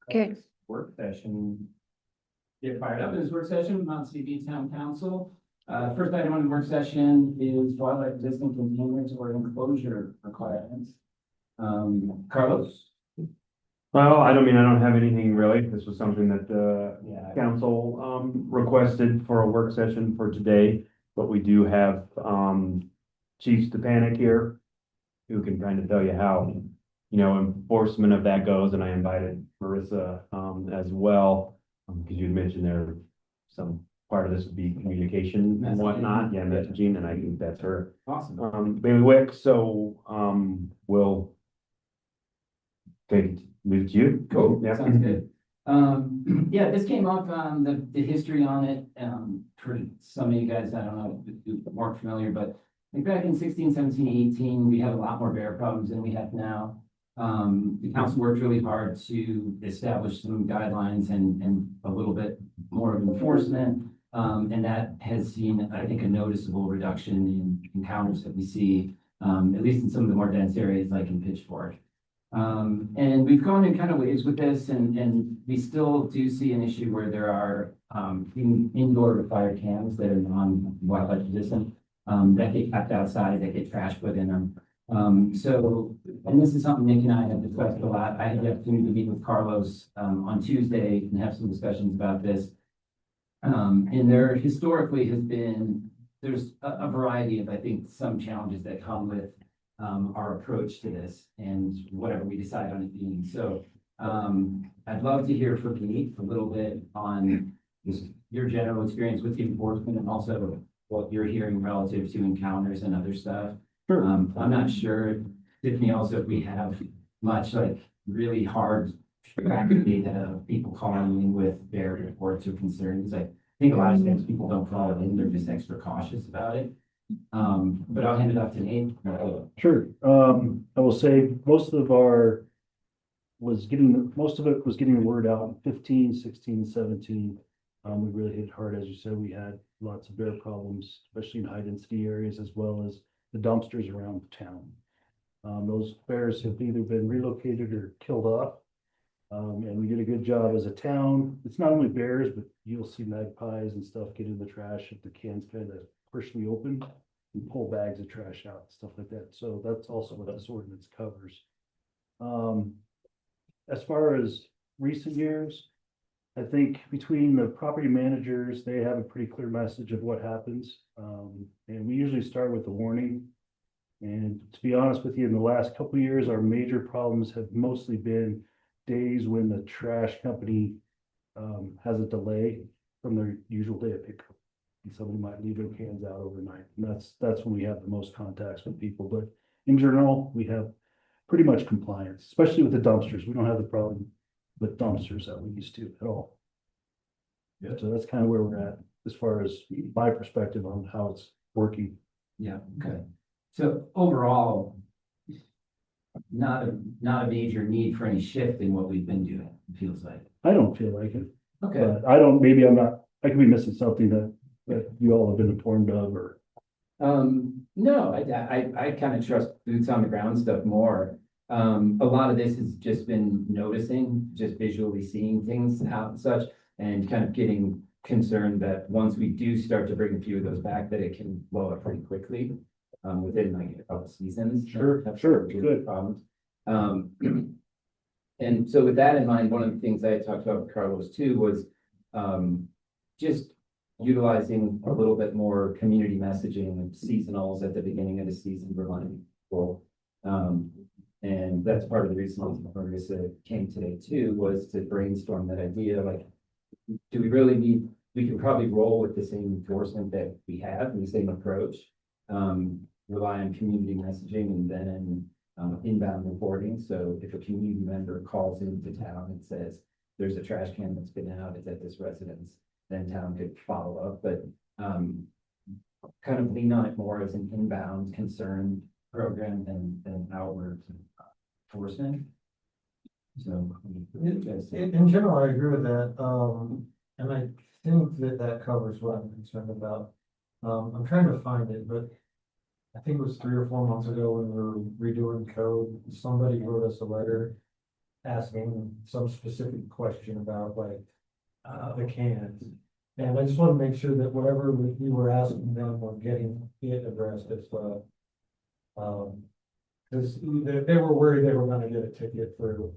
Okay. Work session. Get fired up in this work session, Mount CB Town Council. First item on the work session is wildlife resistant containers or enclosure requirements. Carlos? Well, I don't have anything really. This was something that the Yeah. council requested for a work session for today. But we do have Chief Stepanek here who can kind of tell you how, enforcement of that goes. And I invited Marissa as well, because you mentioned there some part of this would be communication and whatnot. Yeah, messaging, and I think that's her. Awesome. Bailiwick. So we'll leave it to you. Cool. Yeah. Sounds good. Yeah, this came up, the history on it, for some of you guys, I don't know, who weren't familiar, but like back in 16, 17, 18, we had a lot more bear problems than we have now. The council worked really hard to establish some guidelines and a little bit more of enforcement. And that has seen, I think, a noticeable reduction in encounters that we see, at least in some of the more dense areas like in Pitchfork. And we've gone in kind of waves with this, and we still do see an issue where there are indoor fire cams that are non-wildlife resistant, that get kept outside, that get trash put in them. And this is something Nick and I have discussed a lot. I had the opportunity to meet with Carlos on Tuesday and have some discussions about this. And there historically has been, there's a variety of, I think, some challenges that come with our approach to this and whatever we decide on it being. So I'd love to hear from you a little bit on just your general experience with the enforcement and also what you're hearing relative to encounters and other stuff. Sure. I'm not sure, Tiffany, also, if we have much like really hard data of people calling in with their reports or concerns. I think a lot of times people don't call it in, they're just extra cautious about it. But I'll hand it off to Nate. Sure. I will say most of it was getting the word out in 15, 16, 17. We really hit hard, as you said. We had lots of bear problems, especially in high density areas, as well as the dumpsters around town. Those bears have either been relocated or killed off. And we did a good job as a town. It's not only bears, but you'll see magpies and stuff get in the trash if the can's kind of partially open. We pull bags of trash out, stuff like that. So that's also what this ordinance covers. As far as recent years, I think between the property managers, they have a pretty clear message of what happens. And we usually start with a warning. And to be honest with you, in the last couple of years, our major problems have mostly been days when the trash company has a delay from their usual day of pickup. And somebody might leave their cans out overnight. And that's when we have the most contacts with people. But in general, we have pretty much compliance, especially with the dumpsters. We don't have the problem with dumpsters that we used to at all. Yeah. So that's kind of where we're at as far as my perspective on how it's working. Yeah, okay. So overall, not a major need for any shift in what we've been doing, it feels like. I don't feel like it. Okay. But I could be missing something that you all have been informed of or. No, I kind of trust boots on the ground stuff more. A lot of this has just been noticing, just visually seeing things out and such, and kind of getting concerned that once we do start to bring a few of those back, that it can blow up pretty quickly, within like a couple seasons. Sure, good problems. And so with that in mind, one of the things I had talked about with Carlos too was just utilizing a little bit more community messaging of seasonals at the beginning of the season, reminding people. And that's part of the reason Marissa came today too, was to brainstorm that idea, like, do we really need, we can probably roll with the same enforcement that we have and the same approach, rely on community messaging and then inbound reporting. So if a community member calls into town and says, there's a trash can that's been out, it's at this residence, then town could follow up, but kind of lean on it more as an inbound concern program than outward enforcement. So in general, I agree with that. And I think that covers what I'm concerned about. I'm trying to find it, but I think it was 3 or 4 months ago when we were redoing code, somebody wrote us a letter asking some specific question about like, the cans. And I just want to make sure that whatever we were asking them, we're getting it addressed as well. Cause they were worried they were gonna get a ticket for,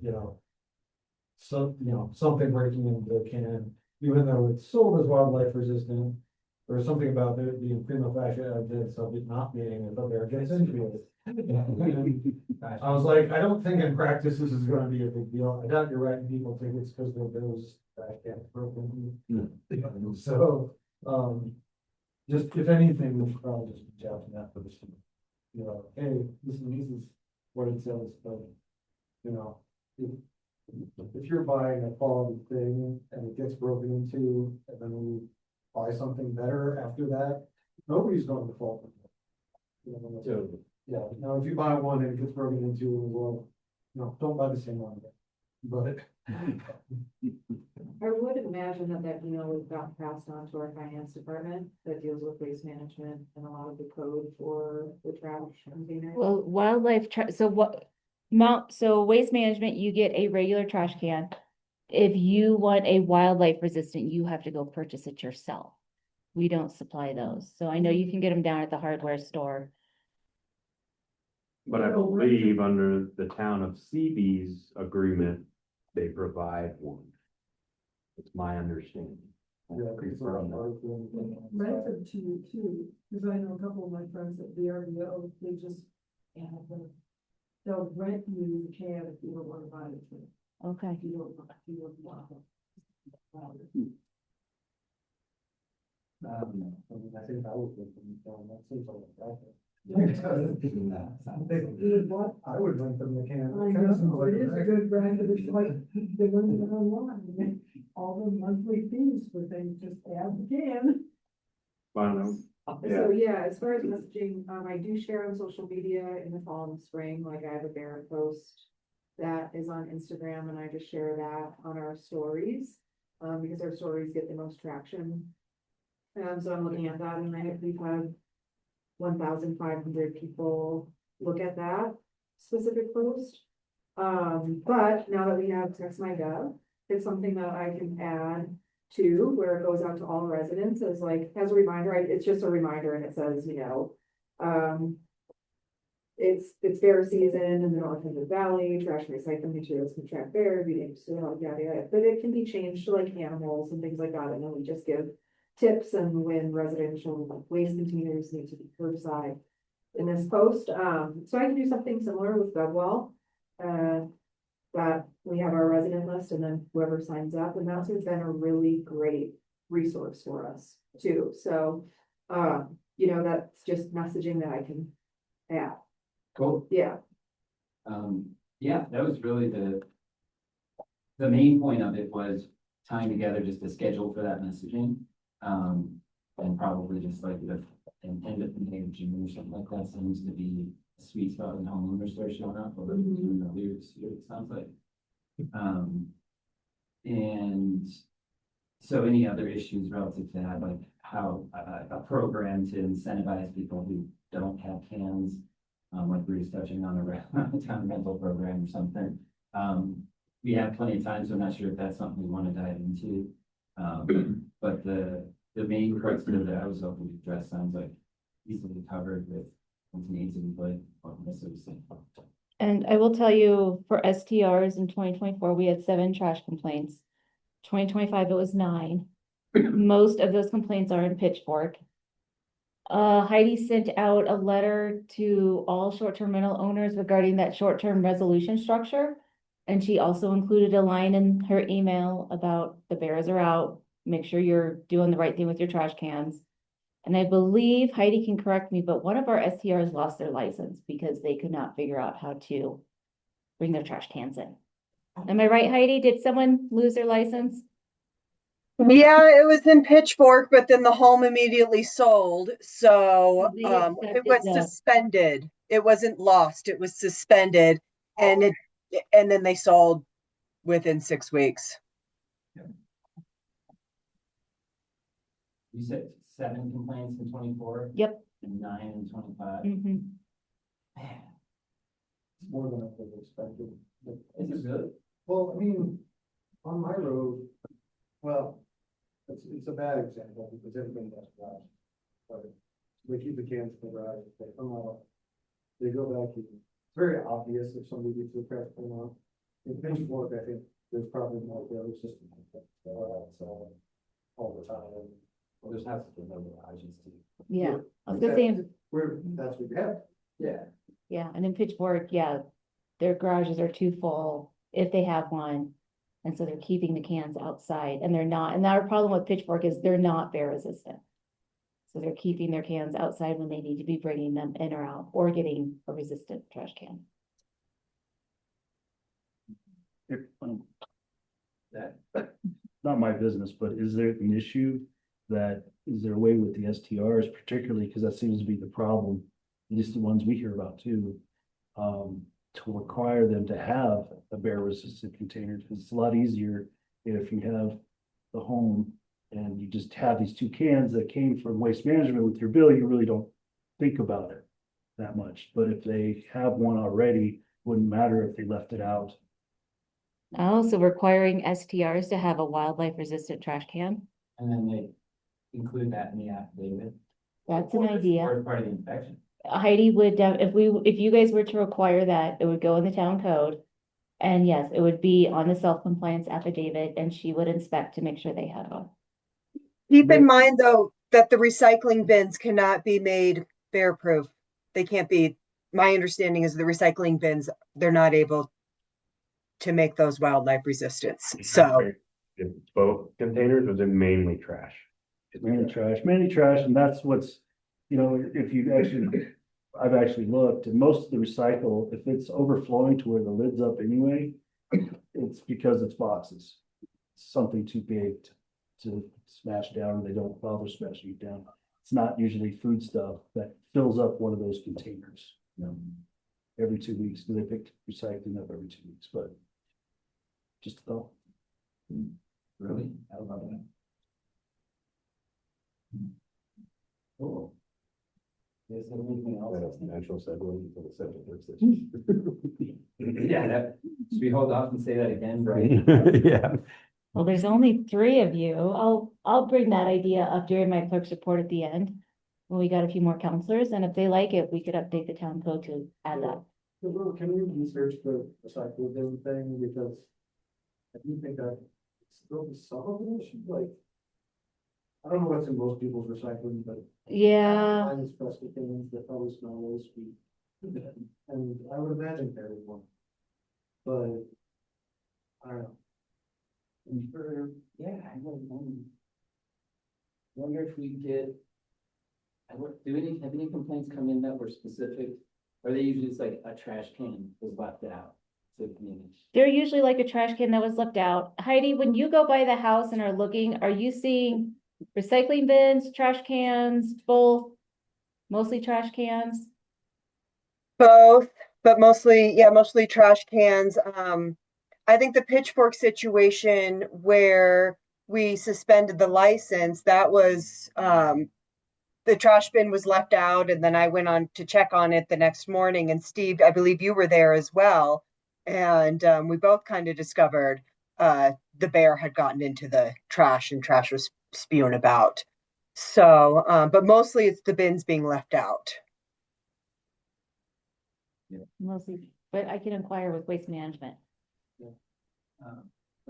something breaking into the can, even though it's sold as wildlife resistant. Or something about the prima facie evidence of it not being, if there gets into it. I was like, I don't think in practice this is gonna be a big deal. I doubt you're writing people tickets because they're those that get broken. So, just if anything, we should probably just reach out to that person. Hey, this is what it says, but, if, if you're buying a quality thing and it gets broken into, and then we buy something better after that, nobody's going to fault them. Yeah, now if you buy one and it gets broken into, well, don't buy the same one again. But I would imagine that email was got passed on to our finance department that deals with waste management and a lot of the code for the trash containers. Well, so waste management, you get a regular trash can. If you want a wildlife resistant, you have to go purchase it yourself. We don't supply those. So I know you can get them down at the hardware store. But I believe under the town of CB's agreement, they provide one. It's my understanding. yeah, it's sort of hard for them to- Rented to you too, because I know a couple of my friends at VRBO, they just, they'll rent you the can if you don't want to buy it. Okay. If you don't want it. I think I would. That seems like a You would what? I would rent them the can. I know, it is a good brand, but it's like, they're running it online, all the monthly fees, but they just add the can. I don't know. So yeah, as far as messaging, I do share on social media in the fall and spring, like I have a Barrett post that is on Instagram and I just share that on our stories, because our stories get the most traction. So I'm looking at that and we've had 1,500 people look at that specific post. But now that we have Text My Gov, it's something that I can add to where it goes out to all residents as a reminder. It's just a reminder and it says, it's bear season in the North End of the Valley, trash and recycling materials can trap bear, be dangerous to health, yada, yada. But it can be changed to like animals and things like that. And then we just give tips and when residential waste containers need to be curbside in this post. So I can do something similar with GovWell. That we have our resident list and then whoever signs up, and that's been a really great resource for us too. So, that's just messaging that I can add. Cool. Yeah. Yeah, that was really the main point of it was tying together just a schedule for that messaging. And probably just like the end of the day of June or something like that seems to be a sweet spot when homeowners start showing up over earlier this year, it sounds like. And so any other issues relative to that, like how a program to incentivize people who don't have cans, like we were just touching on a town rental program or something. We have plenty of time, so I'm not sure if that's something we want to dive into. But the main crux of that I was hoping to address sounds like easily covered with needs input or necessary. And I will tell you, for STRs in 2024, we had 7 trash complaints. 2025, it was 9. Most of those complaints are in Pitchfork. Heidi sent out a letter to all short-term rental owners regarding that short-term resolution structure. And she also included a line in her email about the bears are out. Make sure you're doing the right thing with your trash cans. And I believe Heidi can correct me, but one of our STRs lost their license because they could not figure out how to bring their trash cans in. Am I right, Heidi? Did someone lose their license? Yeah, it was in Pitchfork, but then the home immediately sold. So They it was accepted the- suspended. It wasn't lost, it was suspended. And then they sold within 6 weeks. You said 7 complaints in 24? Yep. and 9 and 25. Mhm. Man, It's more than I could have expected. But this is good. Well, I mean, on my road, well, it's a bad example because everybody has garage. But they keep the cans in the garage, they come out, they go back, in. It's very obvious if somebody gets their trash can out. In Pitchfork, I think there's probably more road system like that, so all the time. Well, there's houses with no garages too. Yeah, I was gonna say, That's what you have. Yeah. yeah, and in Pitchfork, yeah, their garages are too full if they have one. And so they're keeping the cans outside and they're not, and our problem with Pitchfork is they're not bear resistant. So they're keeping their cans outside when they need to be bringing them in or out or getting a resistant trash can. That, Not my business, but is there an issue is there a way with the STRs particularly, because that seems to be the problem, at least the ones we hear about too, to require them to have a bear resistant container, because it's a lot easier if you have the home and you just have these two cans that came from Waste Management with your bill, you really don't think about it that much. But if they have one already, wouldn't matter if they left it out. Also requiring STRs to have a wildlife resistant trash can. and then they include that in the affidavit. That's an Or idea. as part of the inspection. Heidi would, if you guys were to require that, it would go in the town code. And yes, it would be on the self-compliance affidavit and she would inspect to make sure they have one. Keep in mind, though, that the recycling bins cannot be made bear-proof. They can't be, my understanding is the recycling bins, they're not able to make those wildlife resistance, so. Both containers, or is it mainly trash? Mainly trash, and that's what's, if you actually, I've actually looked, and most of the recycle, if it's overflowing to where the lid's up anyway, it's because it's boxes. Something too big to smash down, they don't bother smashing it down. It's not usually food stuff that fills up one of those containers, every 2 weeks, because they pick recycling up every 2 weeks, but just a thought. Really? I love that. Cool. Is there anything else? Natural segue into the subject. Yeah, should we hold off and say that again, right? Yeah. Well, there's only 3 of you. I'll bring that idea up during my clerk's report at the end. When we got a few more counselors, and if they like it, we could update the town code to add that. Can we research the recycling bin thing, because I do think that still be some of an issue, like. I don't know what's in most people's recycling, but. Yeah, Mine is plastic bins that probably smell really sweet. And I would imagine there is one. But. I don't know. And yeah, I wonder if we get. Have any complaints come in that were specific? Or are they usually just like a trash can was left out? To the community? they're usually like a trash can that was left out. Heidi, when you go by the house and are looking, are you seeing recycling bins, trash cans, both? Mostly trash cans? Both, but mostly trash cans. I think the Pitchfork situation where we suspended the license, that was, the trash bin was left out, and then I went on to check on it the next morning, and Steve, I believe you were there as well. And we both kind of discovered the bear had gotten into the trash and trash was spewing about. So, but mostly it's the bins being left out. Mostly, but I can inquire with Waste Management. I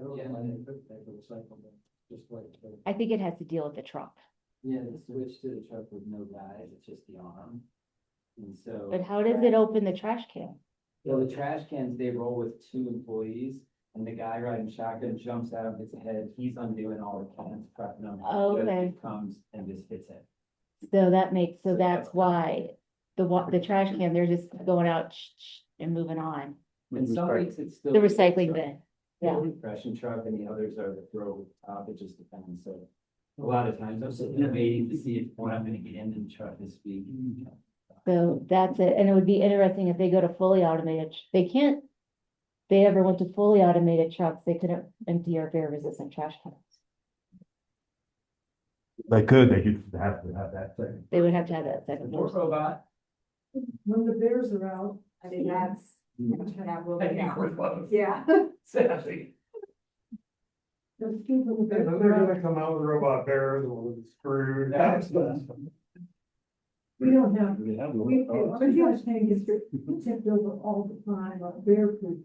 don't Yeah. know, I didn't put that for recycling bin, just like. I think it has to deal with the truck. Yeah, the switch to the truck with no guys, it's just the arm. And so. But how does it open the trash can? Well, the trash cans, they roll with 2 employees, and the guy riding shotgun jumps out, hits a head, he's undoing all the cans, prepping them. Okay. He comes and just hits it. So that's why the trash can, they're just going out and moving on. In some weeks, it's still. The recycling bin. Yeah. Compression truck, and the others are the throw with top, it just depends, so. A lot of times I'm sitting there waiting to see if when I'm gonna get in the truck this week. So that's it. And it would be interesting if they go to fully automated, they ever went to fully automated trucks, they couldn't empty our bear resistant trash cans. They could, they just have to have that thing. They would have to have that second. More person. robot. When the bears are out. I mean, that will be, I think we're close. yeah. Sadly. Just keep them And then they're gonna come out with robot bears or screwed. We don't have, We have we, them. our trash tank is tipped over all the time, a bear could,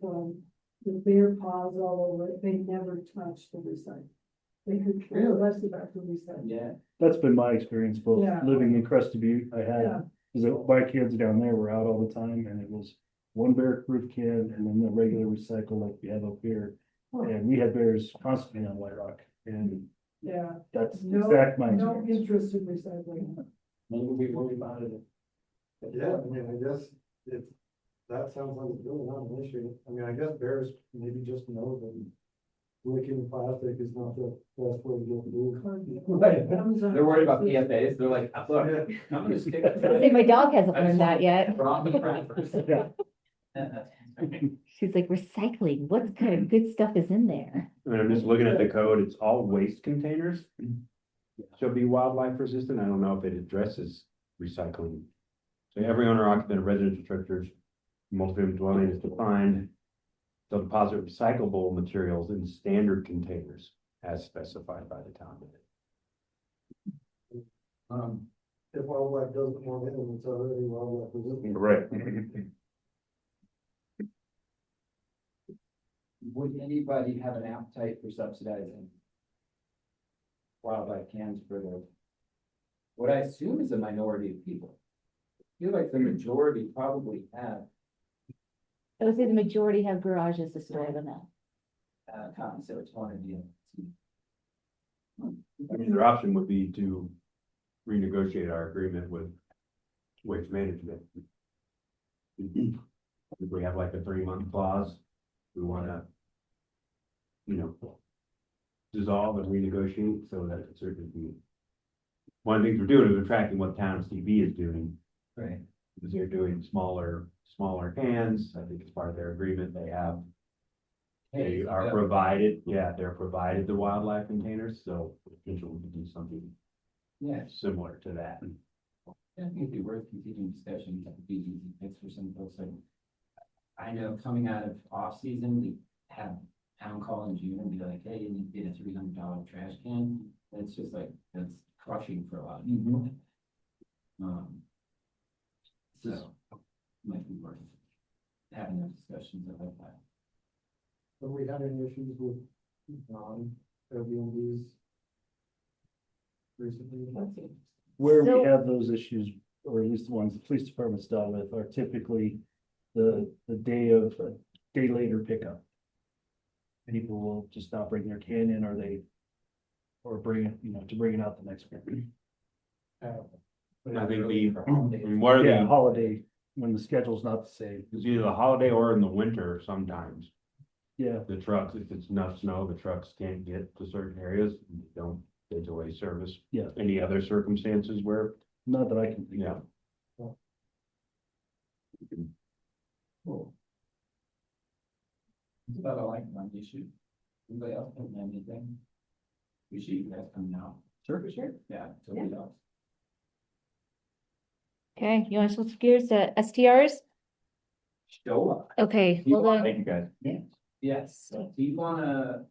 the bear paws all over it, they never touch the recycle. They could care less about the recycle. Yeah. That's been my experience, both Yeah. living in Crested Butte, I Yeah. had, because my kids down there were out all the time, and it was one bear-proof can, and then the regular recycle like we have up here. And we had bears constantly on White Rock, and Yeah, that's no, exact my no experience. interest in recycling. Maybe we worry about it. Yeah, I mean, I guess it's, that sounds like it's really not an issue. I mean, I guess bears maybe just know that licking plastic is not the best way to get food. Right. Comes on- They're worried about PFAs. They're like, look, Yeah. I'm gonna stick. I would say my dog hasn't I just learned that want yet. Wrong with wrappers. Yeah. She's like, recycling, what kind of good stuff is in there? I mean, I'm just looking at the code, it's all waste containers. Shall be wildlife resistant, I don't know if it addresses recycling. So every owner occupant of residential structures, multi-family dwelling is defined. Shall deposit recyclable materials in standard containers as specified by the town. If wildlife doesn't want it, then it's already wildlife resistant. Right. Would anybody have an appetite for subsidizing wildlife cans for the, what I assume is a minority of people? I feel like the majority probably have, I would say the majority have garages to store them in. common, so it's one of the. I mean, their option would be to renegotiate our agreement with waste management. If we have like a 3-month clause, we wanna, dissolve and renegotiate so that it certainly be. One of the things we're doing is we're tracking what town of CB is doing, Right. because they're doing smaller cans. I think as part of their agreement, they are provided, they're provided the wildlife containers, so potentially we could do something Yeah, similar to that. I think it'd be worth continuing discussion, that would be easy fix for some folks, like. I know coming out of off-season, we have town call in June and be like, hey, you need to get a $300 trash can. It's just like, that's crushing for a lot of people. So, might be worth having those discussions about that. Have we had any issues with Airbnbs recently? Where So- we have those issues, or at least the ones the police department's dealt with, are typically the day later pickup. People will just not bring their can in, or bring it, to bring it out the next morning. I think what are Yeah, the, holiday, when the schedule's not the same. it's either the holiday or in the winter sometimes. Yeah, The trucks, if it's enough snow, the trucks can't get to certain areas, they delay service. Yeah. Any other circumstances where, not that I can think yeah. of. Cool. That's about all I can on the issue. Anybody else have anything? Appreciate you guys coming out. Sure. For sure. Yeah, totally does. Okay, you want to switch gears to STRs? Show up. Okay, well then, Thank you, guys. Yes, do you wanna